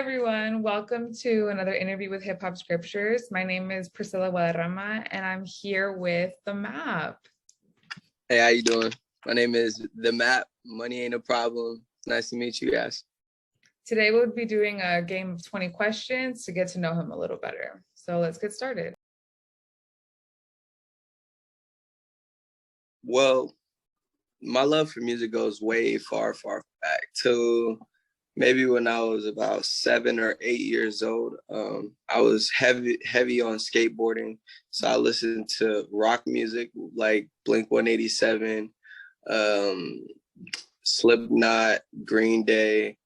everyone. Welcome to another interview with Hip Hop Scriptures. My name is Priscilla Guadarrama, and I'm here with the MAAP. Hey, how you doing? My name is the MAAP. Money ain't a problem. Nice to meet you guys. Today we'll be doing a game of 20 questions to get to know him a little better. So let's get started. Well, my love for music goes way far back to maybe when I was about 7 or 8 years old. I was heavy on skateboarding. So I listened to rock music like Blink-187, Slipknot, Green Day,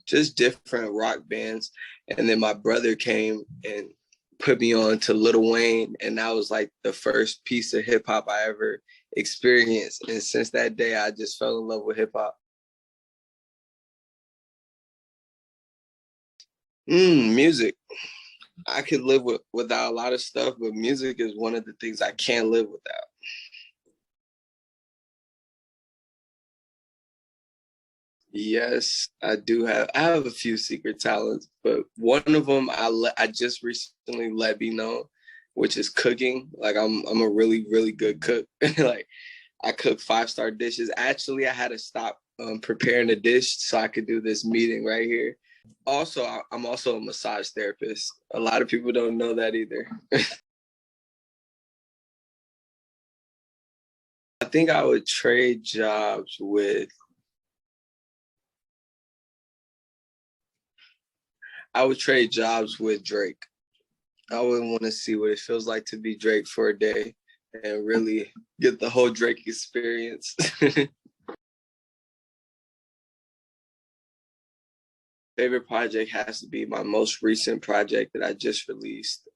just different rock bands. And then my brother came and put me on to Lil Wayne. And that was like the first piece of hip hop I ever experienced. And since that day, I just fell in love with hip hop. Music. I could live without a lot of stuff, but music is one of the things I can't live without. Yes, I have a few secret talents, but one of them I just recently let me know, which is cooking. Like I'm a really good cook. Like I cook 5-star dishes. Actually, I had to stop preparing a dish so I could do this meeting right here. Also, I'm also a massage therapist. A lot of people don't know that either. I think I would trade jobs with Drake. I would want to see what it feels like to be Drake for a day and really get the whole Drake experience. Favorite project has to be my most recent project that I just released,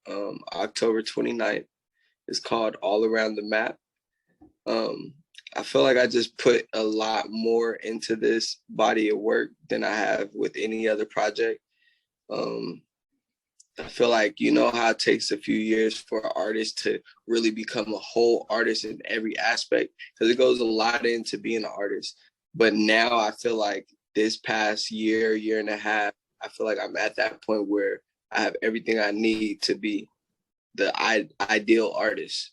October 29th. It's called All Around the Map. I feel like I just put a lot more into this body of work than I have with any other project. I feel like, you know how it takes a few years for an artist to really become a whole artist in every aspect, because it goes a lot into being an artist. But now I feel like this past year and a half, I feel like I'm at that point where I have everything I need to be the ideal artist.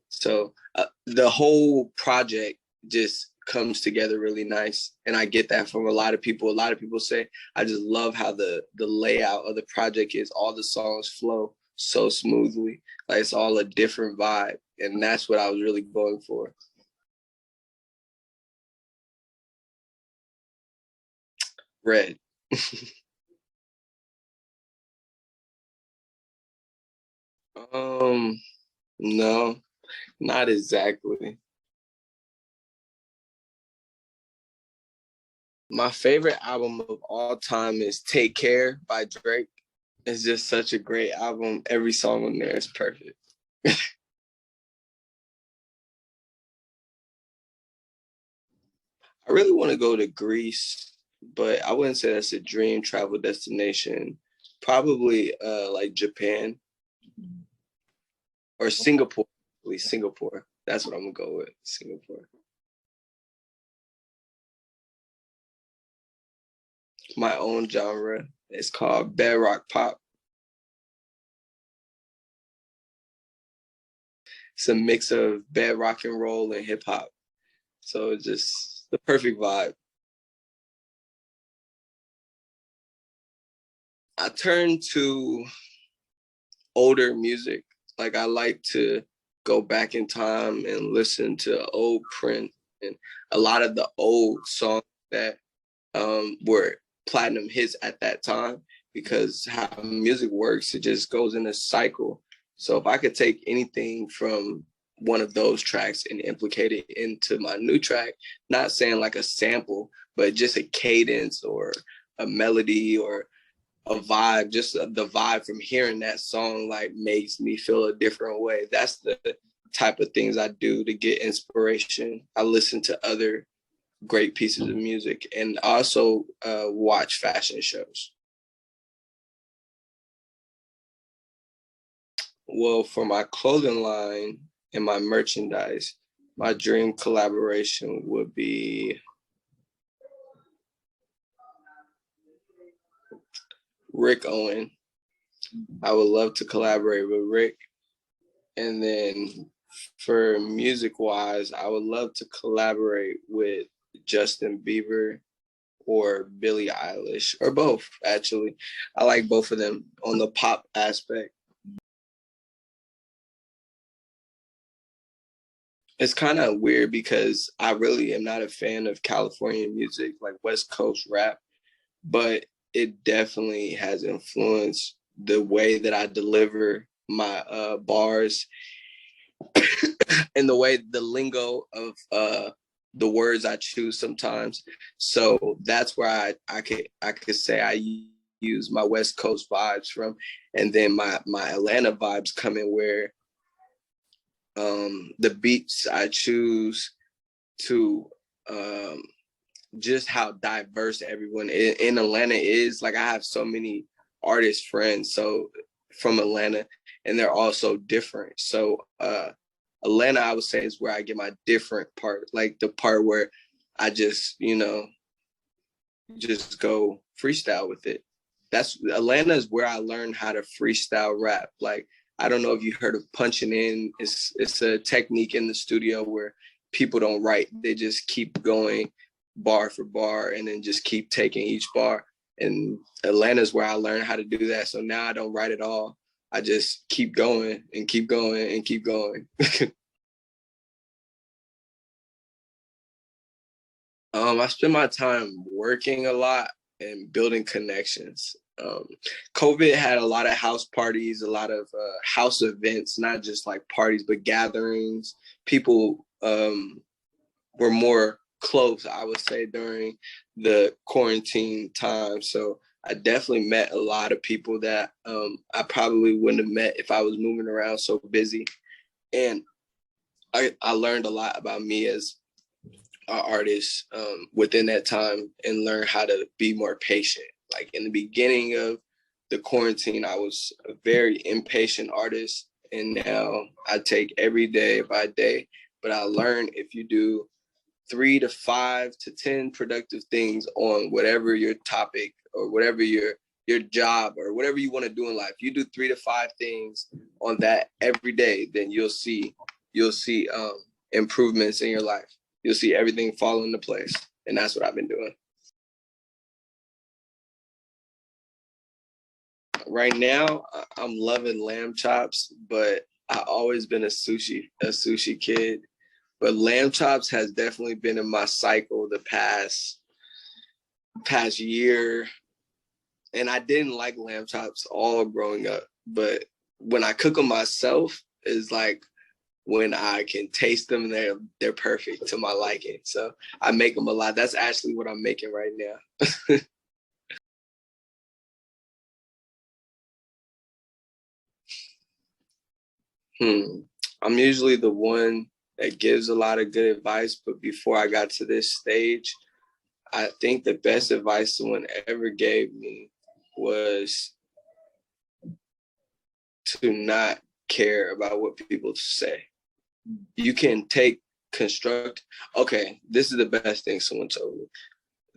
So the whole project just comes together really nice. And I get that from a lot of people. A lot of people say, I just love how the layout of the project is. All the songs flow so smoothly. Like it's all a different vibe. And that's what I was really going for. Red. No, not exactly. My favorite album of all time is Take Care by Drake. It's just such a great album. Every song on there is perfect. I really want to go to Greece, but I wouldn't say that's a dream travel destination. Probably like Japan or Singapore. Singapore. That's what I'm gonna go with. Singapore. My own genre. It's called bedrock pop. It's a mix of bedrock and roll and hip hop. So it's just the perfect vibe. I turn to older music. Like I like to go back in time and listen to old Prince and a lot of the old songs that were platinum hits at that time, because how music works, it just goes in a cycle. So if I could take anything from one of those tracks and implicate it into my new track, not saying like a sample, but just a cadence or a melody or a vibe, just the vibe from hearing that song like makes me feel a different way. That's the type of things I do to get inspiration. I listen to other great pieces of music and also watch fashion shows. Well, for my clothing line and my merchandise, my dream collaboration would be Rick Owen. I would love to collaborate with Rick. And then for music wise, I would love to collaborate with Justin Bieber or Billie Eilish, or both, actually. I like both of them on the pop aspect. It's kind of weird because I really am not a fan of California music, like West Coast rap, but it definitely has influenced the way that I deliver my bars and the way the lingo of the words I choose sometimes. So that's where I could say I use my West Coast vibes from, and then my Atlanta vibes come in where the beats I choose to just how diverse everyone in Atlanta is. Like, I have so many artist friends so from Atlanta, and they're all so different. So Atlanta, I would say, is where I get my different part, like the part where I just, just go freestyle with it. That's Atlanta is where I learned how to freestyle rap. Like, I don't know if you heard of punching in. It's a technique in the studio where people don't write. They just keep going bar for bar and then just keep taking each bar. And Atlanta is where I learned how to do that. So now I don't write at all. I just keep going and keep going and keep going. I spend my time working a lot and building connections. COVID had a lot of house parties, a lot of house events, not just like parties, but gatherings. People were more close, I would say, during the quarantine time. So I definitely met a lot of people that I probably wouldn't have met if I was moving around so busy. And I learned a lot about me as an artist within that time, and learn how to be more patient. Like, in the beginning of the quarantine, I was a very impatient artist, and now I take every day by day. But I learned if you do 3 to 5 to 10 productive things on whatever your topic or whatever your job or whatever you want to do in life, you do 3 to 5 things on that every day, then you'll see improvements in your life. You'll see everything fall into place. And that's what I've been doing. Right now, I'm loving lamb chops, but I've always been a sushi kid. But lamb chops has definitely been in my cycle the past year. And I didn't like lamb chops all growing up. But when I cook them myself, it's like when I can taste them, they're perfect to my liking. So I make them a lot. That's actually what I'm making right now. I'm usually the one that gives a lot of good advice, but before I got to this stage, I think the best advice someone ever gave me was to not care about what people say. You can take okay, this is the best thing someone told me.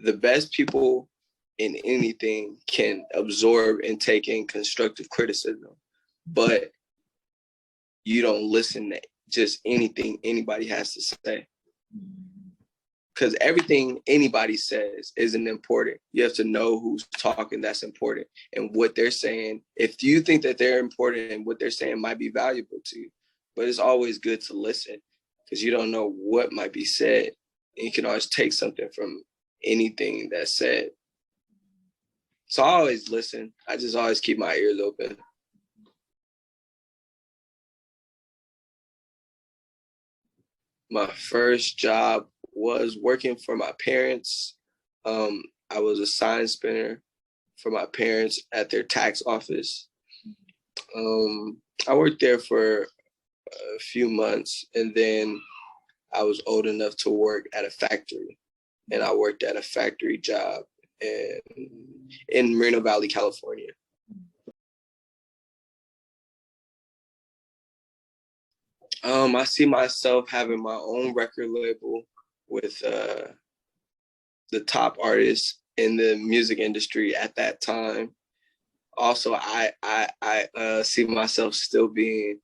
The best people in anything can absorb and take in constructive criticism, but you don't listen to just anything anybody has to say. Because everything anybody says isn't important. You have to know who's talking, that's important, and what they're saying. If you think that they're important and what they're saying might be valuable to you, but it's always good to listen because you don't know what might be said. And you can always take something from anything that's said. So I always listen. I just always keep my ears open. My first job was working for my parents. I was a sign spinner for my parents at their tax office. I worked there for a few months, and then I was old enough to work at a factory, and I worked at a factory job in Moreno Valley, California. I see myself having my own record label with the top artists in the music industry at that time. also I see myself still being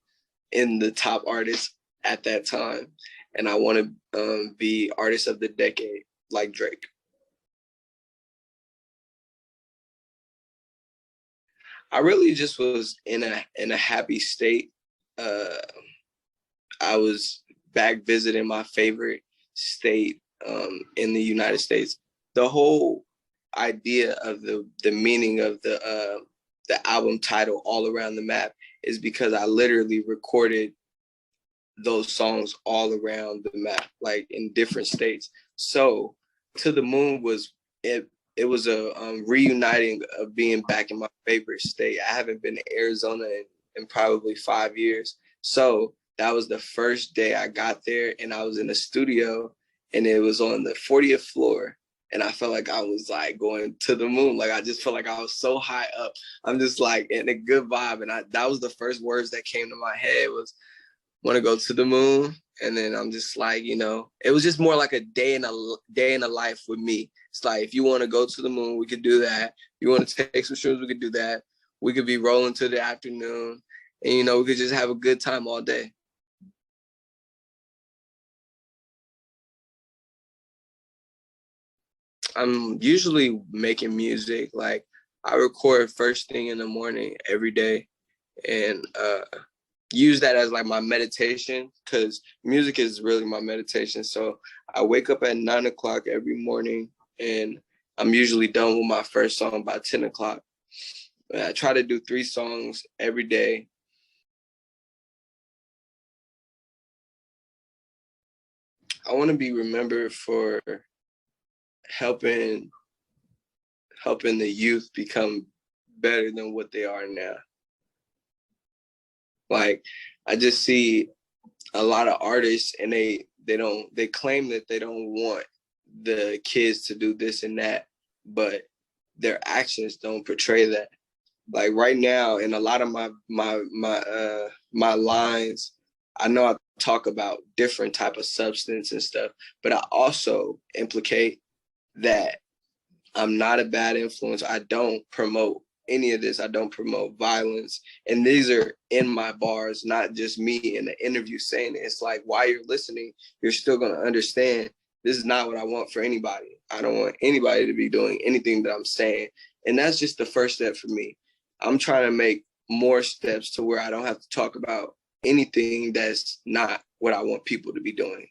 in the top artists at that time, and I want to be artist of the decade like Drake. I really just was in a happy state. I was back visiting my favorite state in the United States. The whole idea of the meaning of the album title, All Around the Map, is because I literally recorded those songs all around the map, like in different states. So To the Moon was it. It was a reuniting of being back in my favorite state. I haven't been to Arizona in probably 5 years. So that was the first day I got there, and I was in the studio, and it was on the 40th floor. And I felt like I was like going to the moon. Like I just felt like I was so high up. I'm just like in a good vibe. And that was the first words that came to my head was, want to go to the moon. And then I'm just like, it was just more like a day in a life with me. It's like, if you want to go to the moon, we could do that. If you want to take some shrooms, we could do that. We could be rolling to the afternoon, and we could just have a good time all day. I'm usually making music. Like I record first thing in the morning every day, and use that as like my meditation, because music is really my meditation. So I wake up at 9 o'clock every morning, and I'm usually done with my first song by 10 o'clock. And I try to do 3 songs every day. I want to be remembered for helping the youth become better than what they are now. Like I just see a lot of artists, and they claim that they don't want the kids to do this and that, but their actions don't portray that. Like right now, in a lot of my lines, I know I talk about different type of substance and stuff, but I also implicate that I'm not a bad influence. I don't promote any of this. I don't promote violence. And these are in my bars, not just me in the interview saying it. It's like, while you're listening, you're still going to understand this is not what I want for anybody. I don't want anybody to be doing anything that I'm saying. And that's just the first step for me. I'm trying to make more steps to where I don't have to talk about anything that's not what I want people to be doing,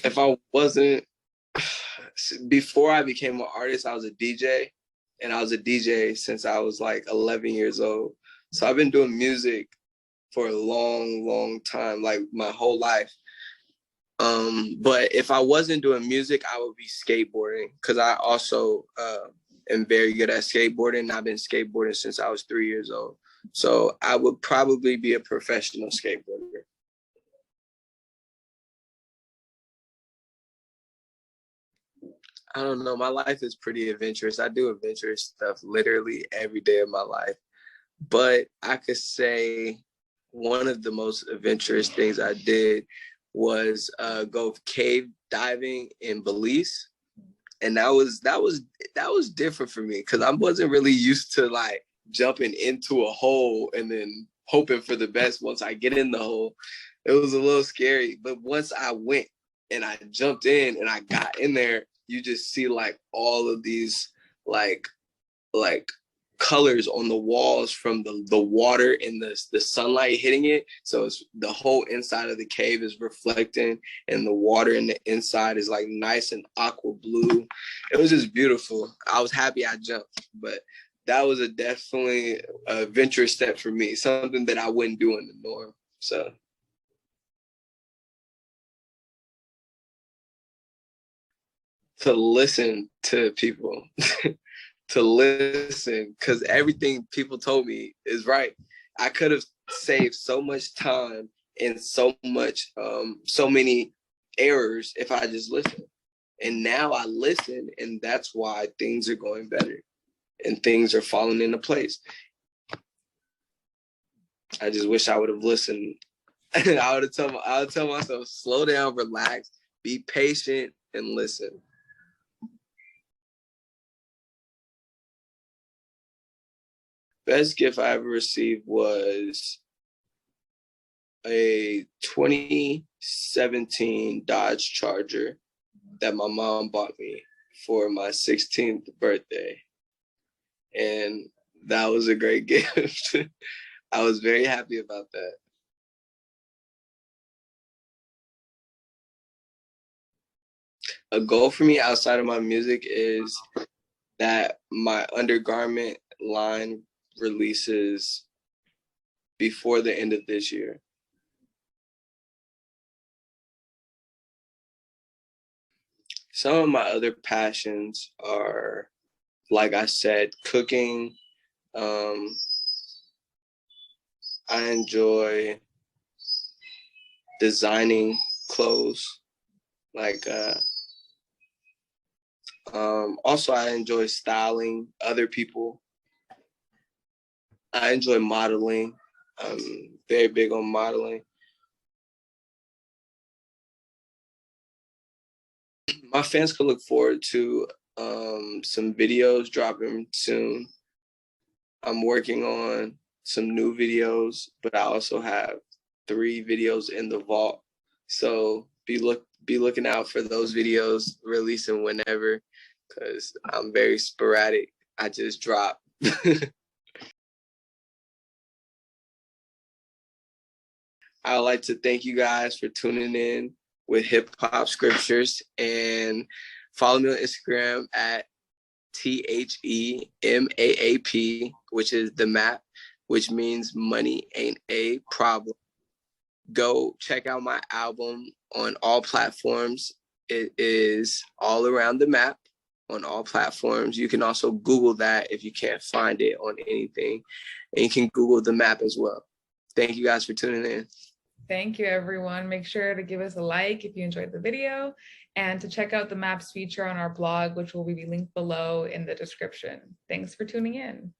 If I wasn't, before I became an artist, I was a DJ, and I was a DJ since I was like 11 years old. So I've been doing music for a long, long time, like my whole life. But if I wasn't doing music, I would be skateboarding, because I also am very good at skateboarding. I've been skateboarding since I was 3 years old. So I would probably be a professional skateboarder. I don't know. My life is pretty adventurous. I do adventurous stuff literally every day of my life. But I could say one of the most adventurous things I did was go cave diving in Belize. And that was different for me, because I wasn't really used to like jumping into a hole and then hoping for the best once I get in the hole. It was a little scary. But once I went and I jumped in and I got in there, you just see like all of these like colors on the walls from the water and the sunlight hitting it. So it's the whole inside of the cave is reflecting, and the water in the inside is like nice and aqua blue. It was just beautiful. I was happy I jumped, but that was definitely a venture step for me, something that I wouldn't do in the norm. So to listen to people, to listen, because everything people told me is right. I could have saved so much time and so many errors if I just listened. And now I listen, and that's why things are going better and things are falling into place. I just wish I would have listened. I would tell myself, slow down, relax, be patient, and listen. Best gift I ever received was a 2017 Dodge Charger that my mom bought me for my 16th birthday. And that was a great gift. I was very happy about that. A goal for me outside of my music is that my undergarment line releases before the end of this year. Some of my other passions are, like I said, cooking. I enjoy designing clothes. Also, I enjoy styling other people. I enjoy modeling. I'm very big on modeling. My fans could look forward to some videos dropping soon. I'm working on some new videos, but I also have 3 videos in the vault. So be looking out for those videos releasing whenever, because I'm very sporadic. I just drop. I'd like to thank you guys for tuning in with Hip Hop Scriptures, and follow me on Instagram at THEMAAP, which is the MAAP, which means money ain't a problem. Go check out my album on all platforms. It is All Around the Map on all platforms. You can also Google that if you can't find it on anything. And you can Google the MAAP as well. Thank you guys for tuning in. Thank you, everyone. Make sure to give us a like if you enjoyed the video, and to check out the MAAP's feature on our blog, which will be linked below in the description. Thanks for tuning in.